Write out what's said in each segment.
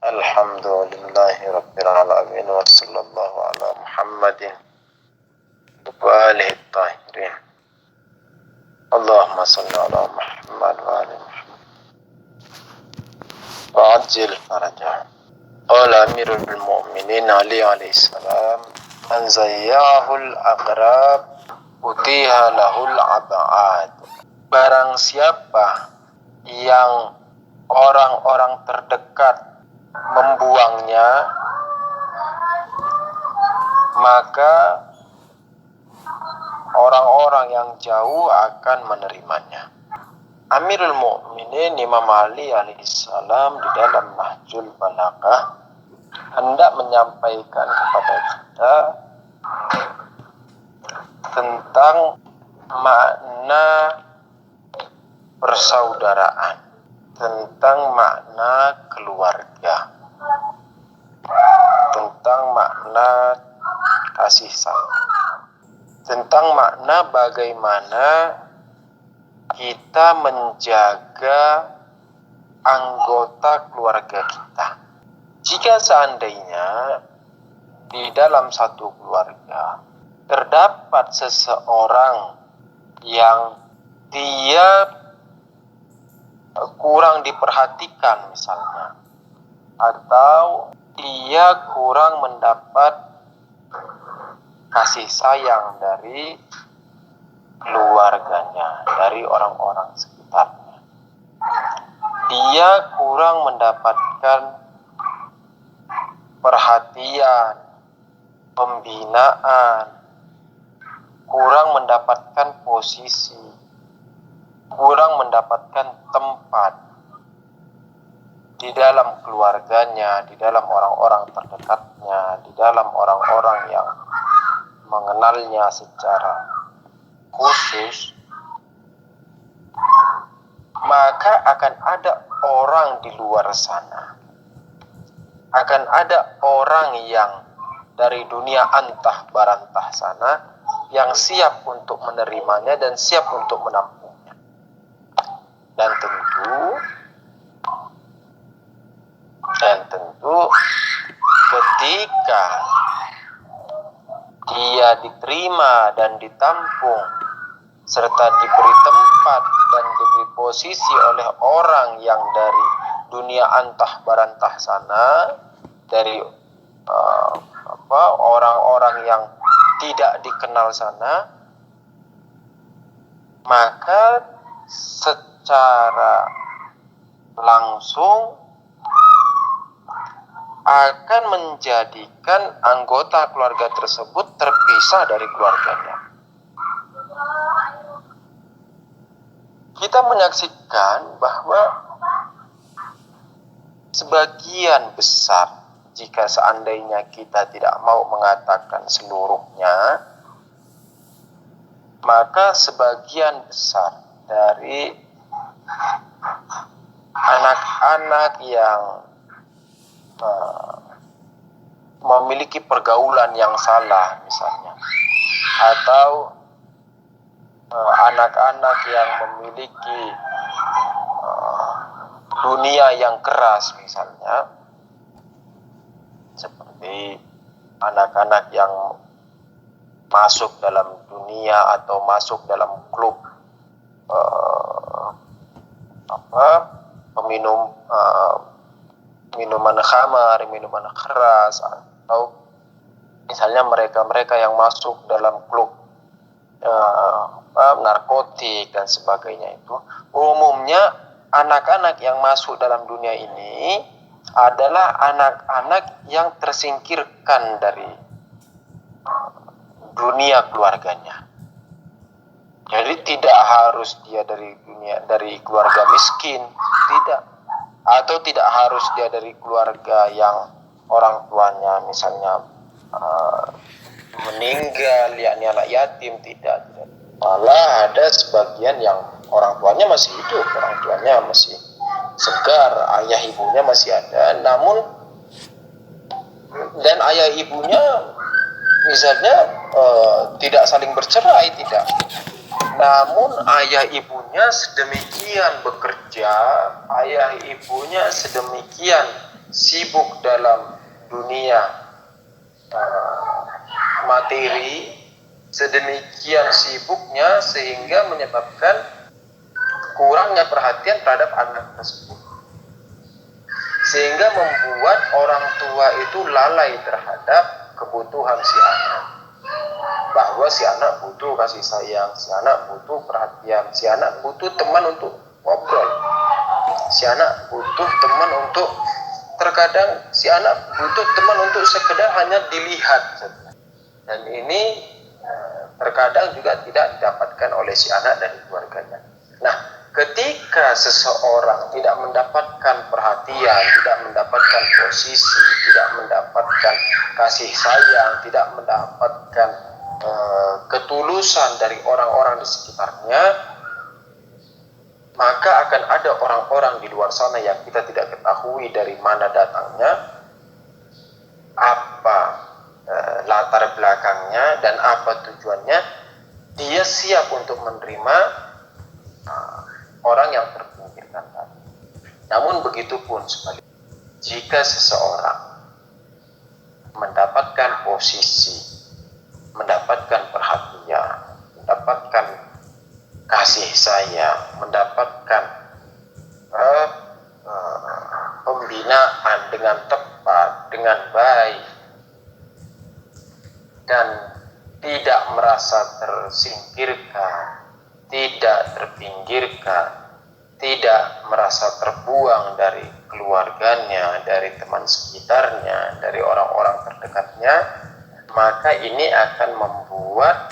Alhamdulillahi Rabbil Alamin wa sallallahu ala Muhammadin wa alihi tahirin. Allahumma salli ala Muhammad wa ali Muhammad wa ajil farajah. Qala Amirul Mu'minin Ali alaihissalam, man zayyahul aqrab utiha lahul ab'ad. Barang siapa yang orang-orang terdekat membuangnya, maka orang-orang yang jauh akan menerimanya. Amirul Mu'minin Imam Ali alaihissalam di dalam Nahjul Balaghah hendak menyampaikan kepada kita tentang makna persaudaraan, tentang makna keluarga, tentang makna kasih sayang, tentang makna bagaimana kita menjaga anggota keluarga kita. Jika seandainya di dalam satu keluarga terdapat seseorang yang dia kurang diperhatikan misalnya, atau dia kurang mendapat kasih sayang dari keluarganya, dari orang-orang sekitarnya, dia kurang mendapatkan perhatian, pembinaan, kurang mendapatkan posisi, kurang mendapatkan tempat di dalam keluarganya, di dalam orang-orang terdekatnya, di dalam orang-orang yang mengenalnya secara khusus, maka akan ada orang di luar sana, akan ada orang yang dari dunia antah barantah sana yang siap untuk menerimanya dan siap untuk menampungnya. Dan tentu ketika dia diterima dan ditampung serta diberi tempat dan diberi posisi oleh orang yang dari dunia antah barantah sana, dari orang-orang yang tidak dikenal sana, maka secara langsung akan menjadikan anggota keluarga tersebut terpisah dari keluarganya. Kita menyaksikan bahwa sebagian besar, jika seandainya kita tidak mau mengatakan seluruhnya, maka sebagian besar dari anak-anak yang memiliki pergaulan yang salah misalnya, atau anak-anak yang memiliki dunia yang keras misalnya, seperti anak-anak yang masuk dalam dunia atau masuk dalam klub peminum minuman khamar, minuman keras, atau misalnya mereka-mereka yang masuk dalam klub narkotik dan sebagainya. Itu umumnya anak-anak yang masuk dalam dunia ini adalah anak-anak yang tersingkirkan dari dunia keluarganya. Jadi tidak harus dia dari keluarga miskin, tidak, atau tidak harus dia dari keluarga yang orang tuanya misalnya meninggal, yakni anak yatim, tidak. Malah ada sebagian yang orang tuanya masih hidup, orang tuanya masih segar, ayah ibunya masih ada, namun dan ayah ibunya misalnya tidak saling bercerai, tidak, namun ayah ibunya sedemikian bekerja, ayah ibunya sedemikian sibuk dalam dunia materi, sedemikian sibuknya sehingga menyebabkan kurangnya perhatian terhadap anak tersebut, sehingga membuat orang tua itu lalai terhadap kebutuhan si anak, bahwa si anak butuh kasih sayang, si anak butuh perhatian, si anak butuh teman untuk ngobrol, si anak butuh teman untuk, terkadang si anak butuh teman untuk sekedar hanya dilihat saja. Dan ini terkadang juga tidak didapatkan oleh si anak dan keluarganya. Nah, ketika seseorang tidak mendapatkan perhatian, tidak mendapatkan posisi, tidak mendapatkan kasih sayang, tidak mendapatkan ketulusan dari orang-orang di sekitarnya, maka akan ada orang-orang di luar sana yang kita tidak ketahui dari mana datangnya, apa latar belakangnya dan apa tujuannya. Dia siap untuk menerima orang yang terpinggirkan tadi. Namun begitu pun sebaliknya, jika seseorang mendapatkan posisi, mendapatkan perhatian, mendapatkan kasih sayang, mendapatkan pembinaan dengan tepat, dengan baik, dan tidak merasa tersingkirkan, tidak terpinggirkan, tidak merasa terbuang dari keluarganya, dari teman sekitarnya, dari orang-orang terdekatnya, maka ini akan membuat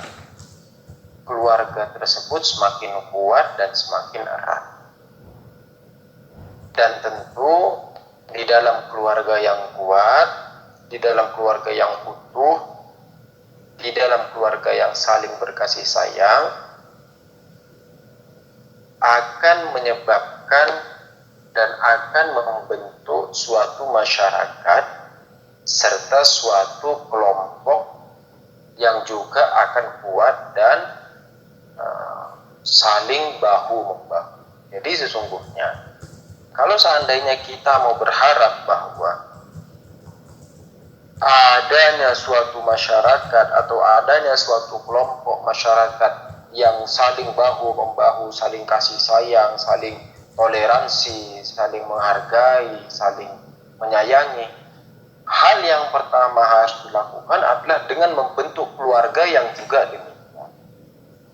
keluarga tersebut semakin kuat dan semakin erat. Dan tentu di dalam keluarga yang kuat, di dalam keluarga yang utuh, di dalam keluarga yang saling berkasih sayang, akan menyebabkan dan akan membentuk suatu masyarakat serta suatu kelompok yang juga akan kuat dan saling bahu-membahu. Jadi sesungguhnya kalau seandainya kita mau berharap bahwa adanya suatu masyarakat atau adanya suatu kelompok masyarakat yang saling bahu-membahu, saling kasih sayang, saling toleransi, saling menghargai, saling menyayangi, hal yang pertama harus dilakukan adalah dengan membentuk keluarga yang juga demikian.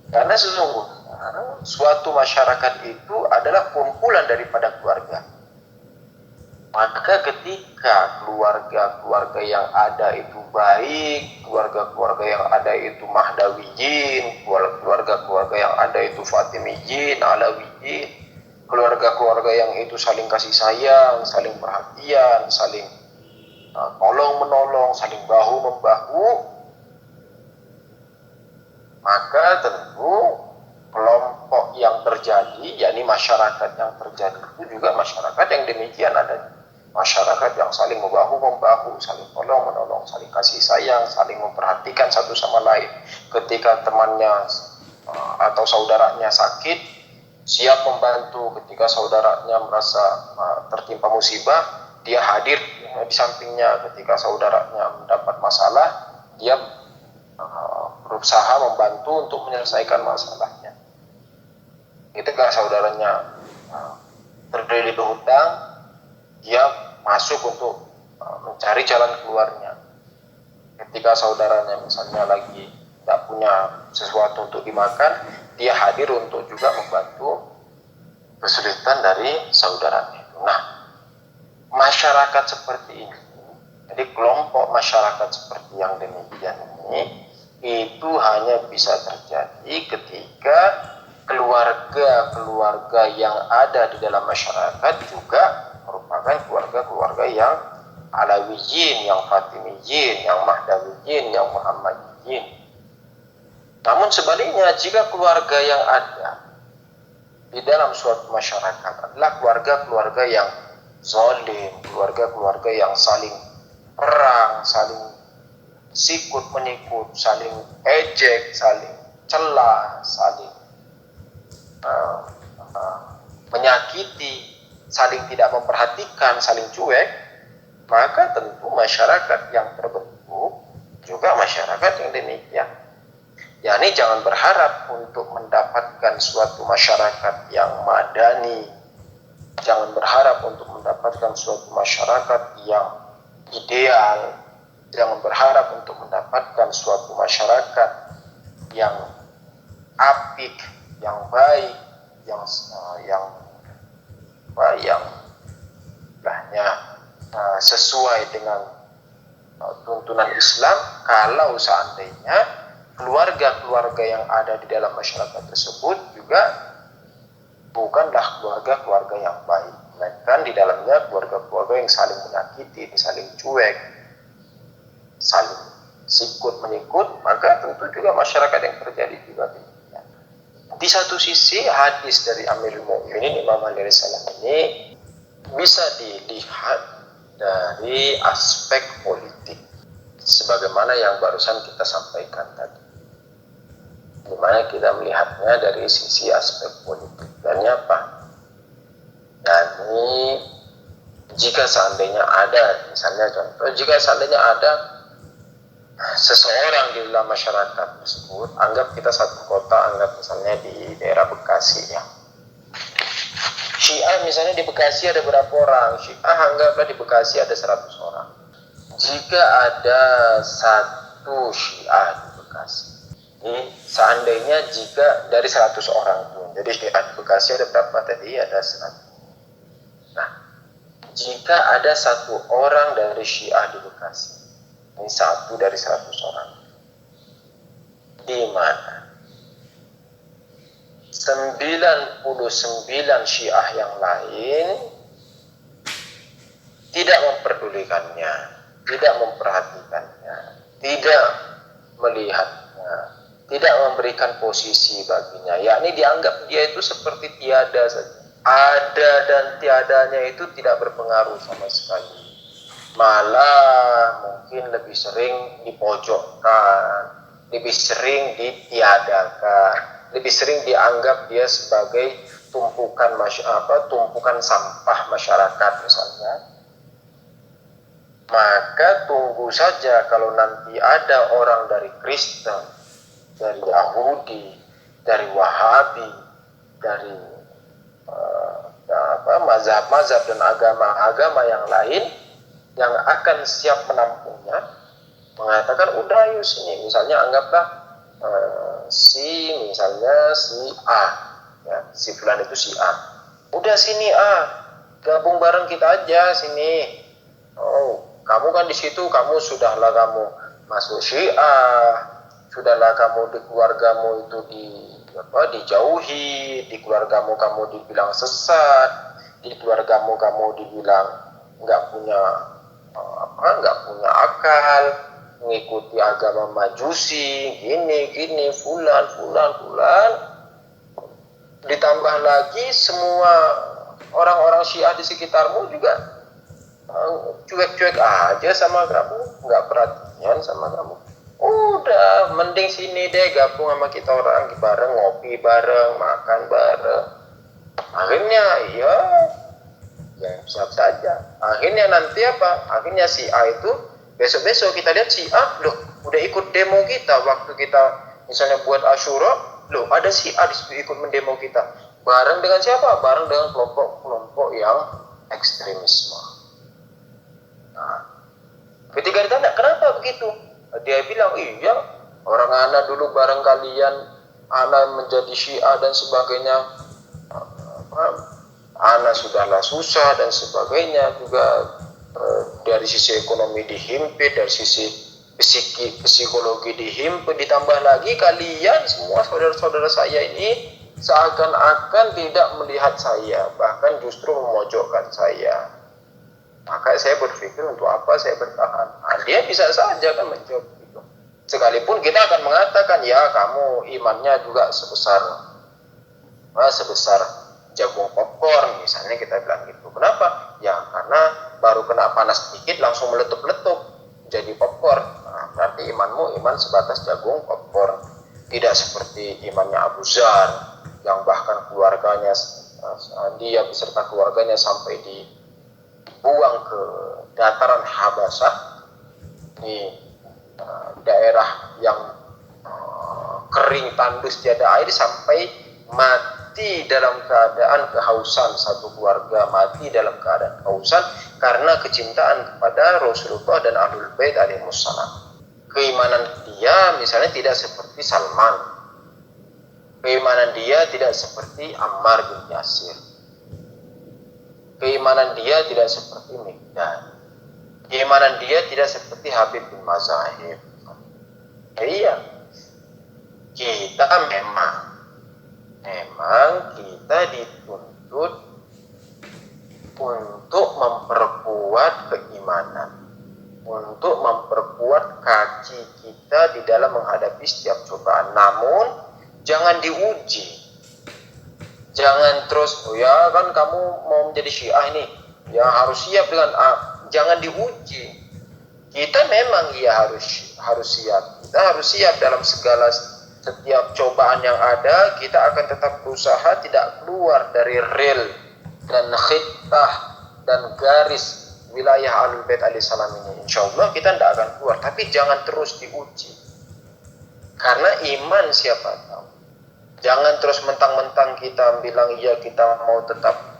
Karena sesungguhnya suatu masyarakat itu adalah kumpulan daripada keluarga. Maka ketika keluarga-keluarga yang ada itu baik, keluarga-keluarga yang ada itu Mahdawiyin, keluarga-keluarga yang ada itu Fatimiyin, Alawiyin, keluarga-keluarga yang itu saling kasih sayang, saling perhatian, saling tolong-menolong, saling bahu-membahu, maka tentu kelompok yang terjadi, yakni masyarakat yang terjadi itu juga masyarakat yang demikian adanya. Masyarakat yang saling membahu-membahu, saling tolong-menolong, saling kasih sayang, saling memperhatikan satu sama lain. Ketika temannya atau saudaranya sakit, siap membantu. Ketika saudaranya merasa tertimpa musibah, dia hadir di sampingnya. Ketika saudaranya mendapat masalah, dia berusaha membantu untuk menyelesaikan masalahnya. Ketika saudaranya terlilit hutang, dia masuk untuk mencari jalan keluarnya. Ketika saudaranya misalnya lagi tidak punya sesuatu untuk dimakan, dia hadir untuk juga membantu kesulitan dari saudaranya. Nah, masyarakat seperti ini, jadi kelompok masyarakat seperti yang demikian ini, itu hanya bisa terjadi ketika keluarga-keluarga yang ada di dalam masyarakat juga merupakan keluarga-keluarga yang Alawiyin, yang Fatimiyin, yang Mahdawiyin, yang Muhammadiyin. Namun sebaliknya, jika keluarga yang ada di dalam suatu masyarakat adalah keluarga-keluarga yang zalim, keluarga-keluarga yang saling perang, saling sikut menyikut, saling ejek, saling celah, saling menyakiti, saling tidak memperhatikan, saling cuek, maka tentu masyarakat yang terbentuk juga masyarakat yang demikian. Yakni jangan berharap untuk mendapatkan suatu masyarakat yang madani, jangan berharap untuk mendapatkan suatu masyarakat yang ideal, jangan berharap untuk mendapatkan suatu masyarakat yang apik, yang baik, yang sesuai dengan tuntunan Islam kalau seandainya keluarga-keluarga yang ada di dalam masyarakat tersebut juga bukanlah keluarga-keluarga yang baik, melainkan di dalamnya keluarga-keluarga yang saling menyakiti, saling cuek, saling sikut menyikut, maka tentu juga masyarakat yang terjadi juga demikian. Di satu sisi hadis dari Amirul Mukminin Imam Ali Salam ini bisa dilihat dari aspek politik, sebagaimana yang barusan kita sampaikan tadi. Dimana kita melihatnya dari sisi aspek politik. Dan apa? Yani jika seandainya ada, misalnya contoh, jika seandainya ada seseorang di dalam masyarakat tersebut, anggap kita satu kota, anggap misalnya di daerah Bekasi ya. Syiah misalnya di Bekasi ada berapa orang? Syiah anggaplah di Bekasi ada 100 orang. Jika ada satu Syiah di Bekasi, ini seandainya jika dari 100 orang pun, jadi di Bekasi ada berapa tadi? Ada 100. Nah, jika ada satu orang dari Syiah di Bekasi, ini satu dari 100 orang, di mana 99 Syiah yang lain tidak memperdulikannya, tidak memperhatikannya, tidak melihatnya, tidak memberikan posisi baginya, yakni dianggap dia itu seperti tiada saja. Ada dan tiadanya itu tidak berpengaruh sama sekali, malah mungkin lebih sering dipojokkan, lebih sering ditiadakan, lebih sering dianggap dia sebagai tumpukan sampah masyarakat misalnya. Maka tunggu saja kalau nanti ada orang dari Kristen, dari Yahudi, dari Wahabi, dari mazhab-mazhab dan agama-agama yang lain yang akan siap menampungnya, mengatakan udah yuk sini, misalnya anggaplah si A ya, si fulan itu si A, udah sini A, gabung bareng kita aja sini. Oh, kamu kan di situ, kamu sudahlah kamu masuk Syiah, sudahlah kamu di keluargamu itu dijauhi, di keluargamu kamu dibilang sesat, di keluargamu kamu dibilang nggak punya akal, mengikuti agama Majusi, gini, fulan. Ditambah lagi semua orang-orang Syiah di sekitarmu juga cuek-cuek aja sama kamu, nggak perhatian sama kamu. Udah, mending sini deh gabung sama kita orang bareng, ngopi bareng, makan bareng. Akhirnya ya siap saja. Akhirnya nanti apa? Akhirnya si A itu besok-besok kita lihat si A, loh udah ikut demo kita waktu kita misalnya buat Asyura, loh ada si A ikut mendemo kita. Bareng dengan siapa? Bareng dengan kelompok-kelompok yang ekstremisme. Nah, ketika ditanya kenapa begitu, dia bilang iya, orang ana dulu bareng kalian, ana menjadi Syiah dan sebagainya, ana sudahlah susah dan sebagainya, juga dari sisi ekonomi dihimpit, dari sisi psikologi dihimpit, ditambah lagi kalian semua saudara-saudara saya ini seakan-akan tidak melihat saya, bahkan justru memojokkan saya. Maka saya berpikir untuk apa saya bertahan. Nah, dia bisa saja kan menjawab gitu. Sekalipun kita akan mengatakan ya kamu imannya juga sebesar jagung popcorn misalnya, kita bilang gitu. Kenapa? Ya karena baru kena panas sedikit langsung meletup-letup jadi popcorn. Nah, berarti imanmu iman sebatas jagung popcorn, tidak seperti imannya Abu Zar yang bahkan keluarganya, dia beserta keluarganya sampai dibuang ke dataran Habasah, ini daerah yang kering tandus tiada air, sampai mati dalam keadaan kehausan. Satu keluarga mati dalam keadaan kehausan karena kecintaan kepada Rasulullah dan Ahlul Bait alaihissalam. Keimanan dia misalnya tidak seperti Salman, keimanan dia tidak seperti Ammar bin Yasir, keimanan dia tidak seperti Mikdad, keimanan dia tidak seperti Habib bin Mazahib. Iya, kita memang kita dituntut untuk memperkuat keimanan, untuk memperkuat kaki kita di dalam menghadapi setiap cobaan. Namun jangan diuji, jangan terus, oh ya kan kamu mau menjadi Syiah ini, ya harus siap dengan jangan diuji. Kita memang harus siap. Kita harus siap dalam setiap cobaan yang ada. Kita akan tetap berusaha tidak keluar dari rel dan khitah dan garis wilayah Ahlul Bait alaihissalam ini. Insya Allah kita tidak akan keluar, tapi jangan terus diuji. Karena iman siapa tahu. Jangan terus mentang-mentang kita bilang iya kita mau tetap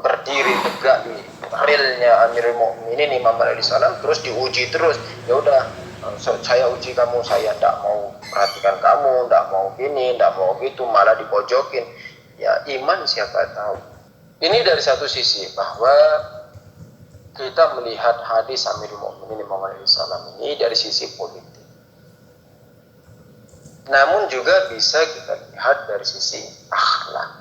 berdiri tegak di relnya Amirul Mukminin Imam alaihissalam, terus diuji terus. Ya udah, saya uji kamu, saya tidak mau perhatikan kamu, tidak mau gini, tidak mau gitu, malah dipojokin. Ya iman siapa tahu. Ini dari satu sisi bahwa kita melihat hadis Amirul Mukminin Imam alaihissalam ini dari sisi politik. Namun juga bisa kita lihat dari sisi akhlak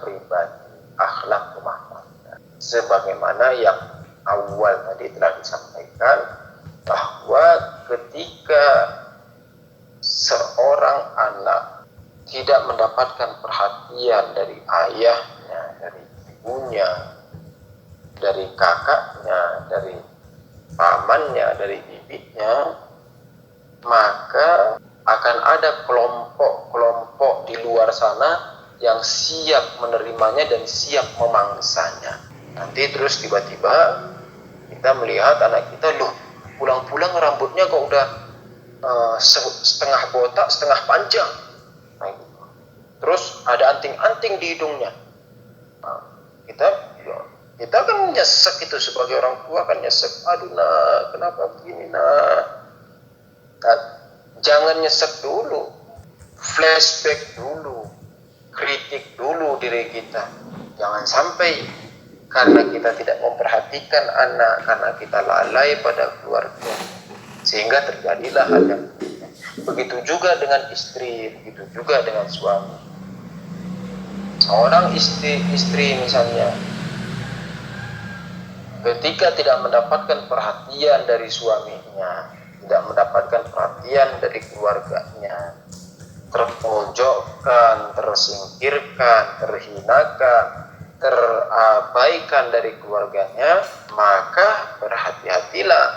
pribadi, akhlak rumah tangga. Sebagaimana yang awal tadi telah disampaikan, bahwa ketika seorang anak tidak mendapatkan perhatian dari ayahnya, dari ibunya, dari kakaknya, dari pamannya, dari bibinya, maka akan ada kelompok-kelompok di luar sana yang siap menerimanya dan siap memangsanya. Nanti terus tiba-tiba kita melihat anak kita, loh pulang-pulang rambutnya kok udah setengah botak, setengah panjang. Nah, gitu. Terus ada anting-anting di hidungnya. Nah, kita kan nyesek itu, sebagai orang tua kan nyesek. Aduh nak, kenapa begini nak? Nah, jangan nyesek dulu, flashback dulu, kritik dulu diri kita. Jangan sampai karena kita tidak memperhatikan anak, karena kita lalai pada keluarga, sehingga terjadilah hal yang begitu juga dengan istri, begitu juga dengan suami. Seorang istri misalnya, ketika tidak mendapatkan perhatian dari suaminya, tidak mendapatkan perhatian dari keluarganya, terpojokkan, tersingkirkan, terhinakan, terabaikan dari keluarganya, maka berhati-hatilah.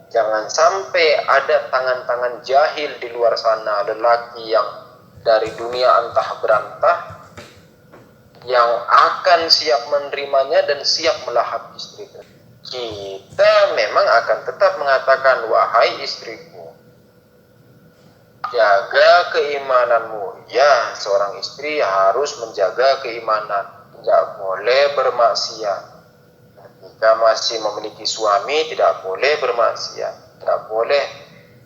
Jangan sampai ada tangan-tangan jahil di luar sana, lelaki yang dari dunia antah berantah, yang akan siap menerimanya dan siap melahap istri. Kita memang akan tetap mengatakan, wahai istriku, jaga keimananmu. Ya, seorang istri harus menjaga keimanan, tidak boleh bermaksiat. Ketika masih memiliki suami, tidak boleh bermaksiat, tidak boleh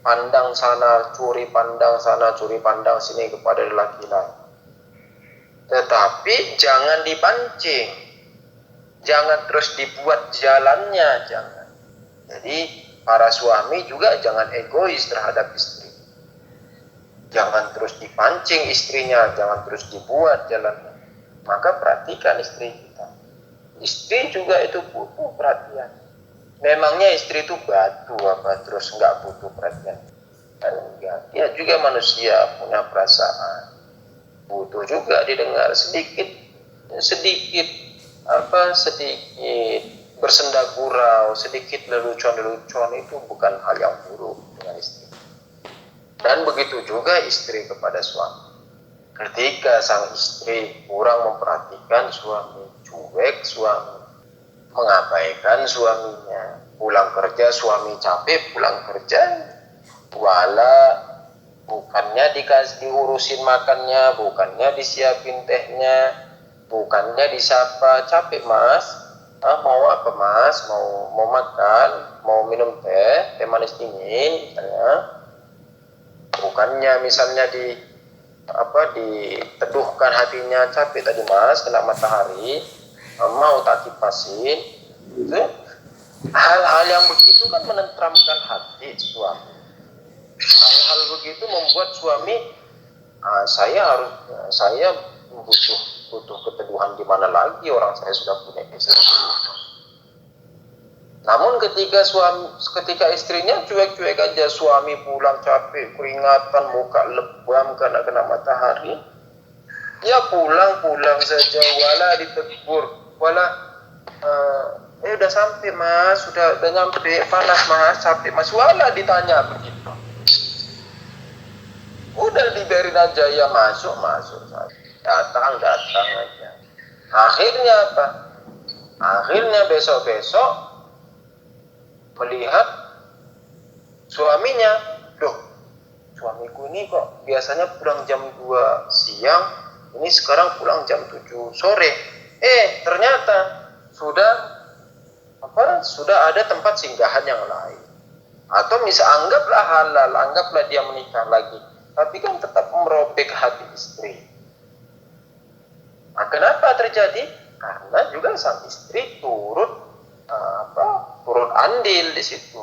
pandang sana, curi pandang sana, curi pandang sini kepada lelaki lain. Tetapi jangan dipancing, jangan terus dibuat jalannya, jangan. Jadi para suami juga jangan egois terhadap istri. Jangan terus dipancing istrinya, jangan terus dibuat jalannya. Maka perhatikan istri kita. Istri juga itu butuh perhatian. Memangnya istri itu batu apa terus nggak butuh perhatian? Enggak. Dia juga manusia, punya perasaan. Butuh juga didengar sedikit bersenda gurau, sedikit lelucon itu bukan hal yang buruk dengan istri. Dan begitu juga istri kepada suami. Ketika sang istri kurang memperhatikan suami, cuek suami, mengabaikan suaminya. Pulang kerja suami capek, pulang kerja wala bukannya diurusin makannya, bukannya disiapin tehnya, bukannya disapa, capek mas, mau apa mas, mau makan, mau minum teh manis dingin misalnya, bukannya misalnya diteduhkan hatinya, capek tadi mas kena matahari, mau tak kipasin. Itu hal-hal yang begitu kan menenteramkan hati suami. Hal-hal begitu membuat suami saya butuh keteduhan di mana lagi, orang saya sudah punya istri. Namun ketika istrinya cuek-cuek aja, suami pulang capek, keringatan, muka lebam karena kena matahari, ya pulang saja, wala ditegur, wala udah sampai mas, udah nyampe, panas mas, capek mas, wala ditanya begitu. Udah dibiarin aja, ya masuk datang aja. Akhirnya apa? Akhirnya besok melihat suaminya, loh suamiku ini kok biasanya pulang jam 2 siang, ini sekarang pulang jam 7 sore. Ternyata sudah ada tempat singgahan yang lain. Atau anggaplah halal, anggaplah dia menikah lagi, tapi kan tetap merobek hati istri. Nah, kenapa terjadi? Karena juga sang istri turut andil di situ.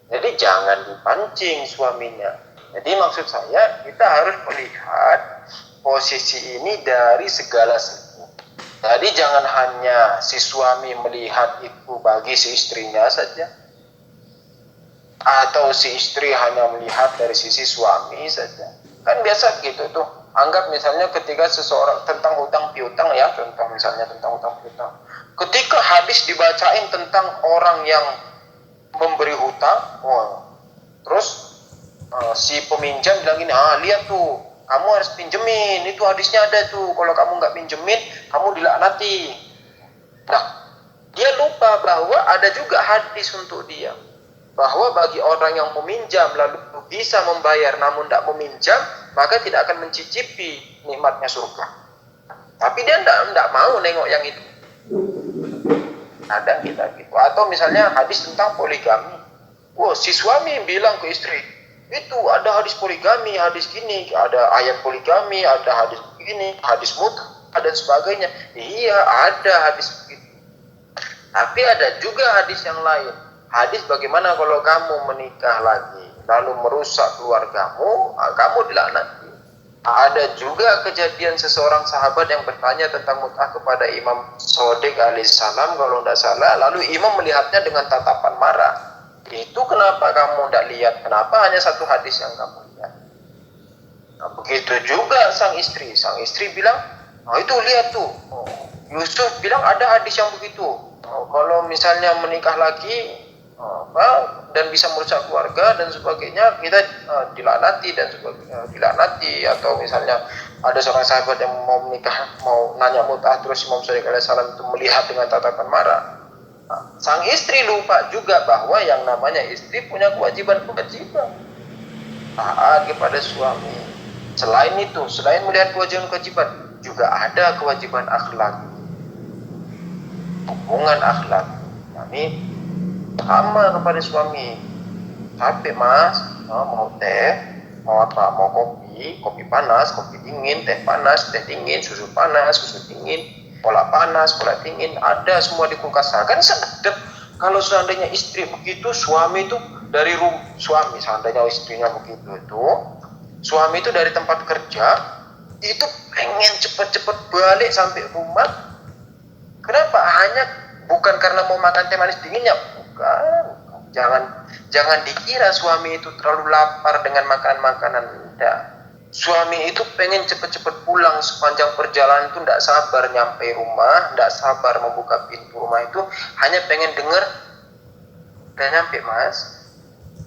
Jadi jangan dipancing suaminya. Jadi maksud saya, kita harus melihat posisi ini dari segala segi. Jadi jangan hanya si suami melihat itu bagi si istrinya saja, atau si istri hanya melihat dari sisi suami saja. Kan biasa gitu tuh. Anggap misalnya ketika seseorang tentang hutang piutang ya, contoh misalnya tentang hutang piutang. Ketika hadis dibacain tentang orang yang memberi hutang, terus si peminjam bilang gini, lihat tuh, kamu harus pinjemin, itu hadisnya ada tuh, kalau kamu nggak pinjemin, kamu dilaknati. Nah, dia lupa bahwa ada juga hadis untuk dia, bahwa bagi orang yang meminjam lalu bisa membayar namun tidak meminjam, maka tidak akan mencicipi nikmatnya surga. Tapi dia tidak mau nengok yang itu. Ada kita gitu. Atau misalnya hadis tentang poligami. Si suami bilang ke istri, itu ada hadis poligami, hadis gini, ada ayat poligami, ada hadis begini, hadis mut'ah, dan sebagainya. Iya, ada hadis begitu. Tapi ada juga hadis yang lain. Hadis bagaimana kalau kamu menikah lagi lalu merusak keluargamu, kamu dilaknati. Ada juga kejadian seseorang sahabat yang bertanya tentang mut'ah kepada Imam Shodiq alaihissalam kalau tidak salah, lalu Imam melihatnya dengan tatapan marah. Itu kenapa kamu tidak lihat? Kenapa hanya satu hadis yang kamu lihat? Nah, begitu juga sang istri bilang, itu lihat tuh, Yusuf bilang ada hadis yang begitu. Kalau misalnya menikah lagi dan bisa merusak keluarga dan sebagainya, kita dilaknati dan sebagainya, dilaknati. Atau misalnya ada seorang sahabat yang mau menikah, mau nanya mut'ah, terus Imam Shodiq alaihissalam itu melihat dengan tatapan marah. Sang istri lupa juga bahwa yang namanya istri punya kewajiban taat kepada suami. Selain itu, selain melihat kewajiban juga ada kewajiban akhlak, hubungan akhlak. Ini sama kepada suami. Capek mas, mau teh, mau apa, mau kopi panas, kopi dingin, teh panas, teh dingin, susu panas, susu dingin, cola panas, cola dingin, ada semua di kulkas. Kan sedap. Kalau seandainya istri begitu, suami itu suami seandainya istrinya begitu itu, suami itu dari tempat kerja itu pengen cepet-cepet balik sampai rumah. Kenapa? Bukan karena mau makan teh manis dinginnya, bukan. Jangan dikira suami itu terlalu lapar dengan makanan-makanan. Tidak. Suami itu pengen cepet-cepet pulang, sepanjang perjalanan itu tidak sabar nyampe rumah, tidak sabar membuka pintu rumah itu, hanya pengen dengar, udah nyampe mas,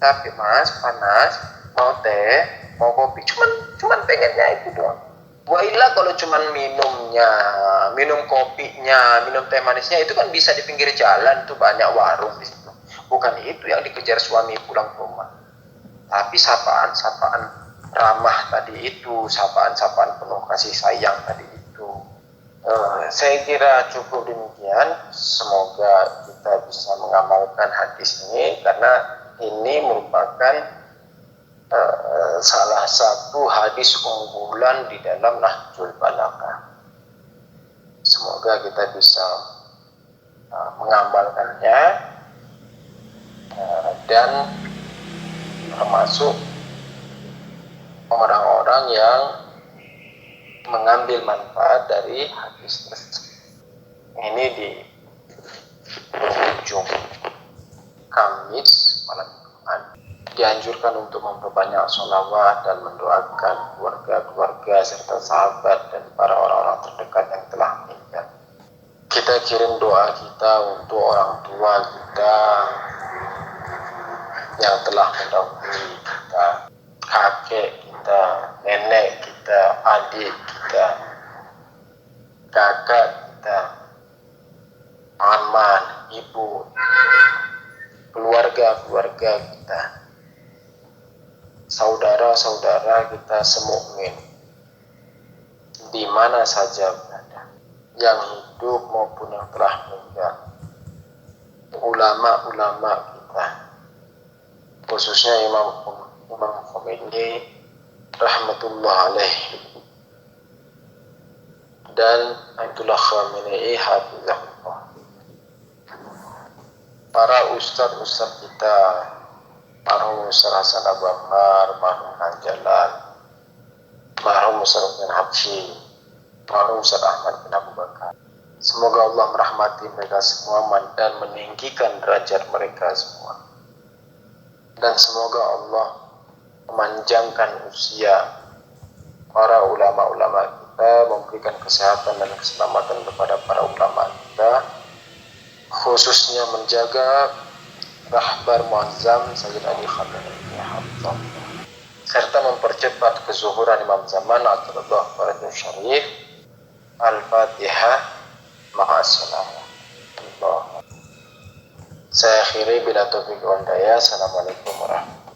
tapi mas panas, mau teh, mau kopi, cuman pengennya itu doang. Wa illa kalau cuman minumnya, minum kopinya, minum teh manisnya itu kan bisa di pinggir jalan tuh, banyak warung di situ. Bukan itu yang dikejar suami pulang ke rumah. Tapi sapaan-sapaan ramah tadi itu, sapaan-sapaan penuh kasih sayang tadi itu. Saya kira cukup demikian. Semoga kita bisa mengamalkan hadis ini, karena ini merupakan salah satu hadis unggulan di dalam Nahjul Balaghah. Semoga kita bisa mengamalkannya dan termasuk orang-orang yang mengambil manfaat dari hadis tersebut. Ini di ujung Kamis malam Jumat dianjurkan untuk memperbanyak sholawat dan mendoakan keluarga-keluarga serta sahabat dan para orang-orang terdekat yang telah meninggal. Kita kirim doa kita untuk orang tua kita yang telah mendahului kita, kakek kita, nenek kita, adik kita, kakak kita, paman, ibu, keluarga-keluarga kita, saudara-saudara kita semukmin di mana saja berada, yang hidup maupun yang telah meninggal, ulama-ulama kita, khususnya Imam Khomeini rahmatullah alaih dan Ayatullah Khamenei hafizahullah, para ustadz kita, marhum Ustaz Hasan Abu Bakar, marhum Kang Jalal, marhum Ustaz bin Habsyi, marhum Ustaz Ahmad bin Abu Bakar. Semoga Allah merahmati mereka semua dan meninggikan derajat mereka semua. Dan semoga Allah memanjangkan usia para ulama-ulama kita, memberikan kesehatan dan keselamatan kepada para ulama kita, khususnya menjaga Rahbar Muazzam Sayyid Ali Khamenei serta mempercepat kezuhuran Imam Zaman Atullah Faridun Syarif. Al-Fatihah ma'assalam. Saya akhiri bila taufiq wal hidayah. Assalamualaikum warahmatullahi wabarakatuh.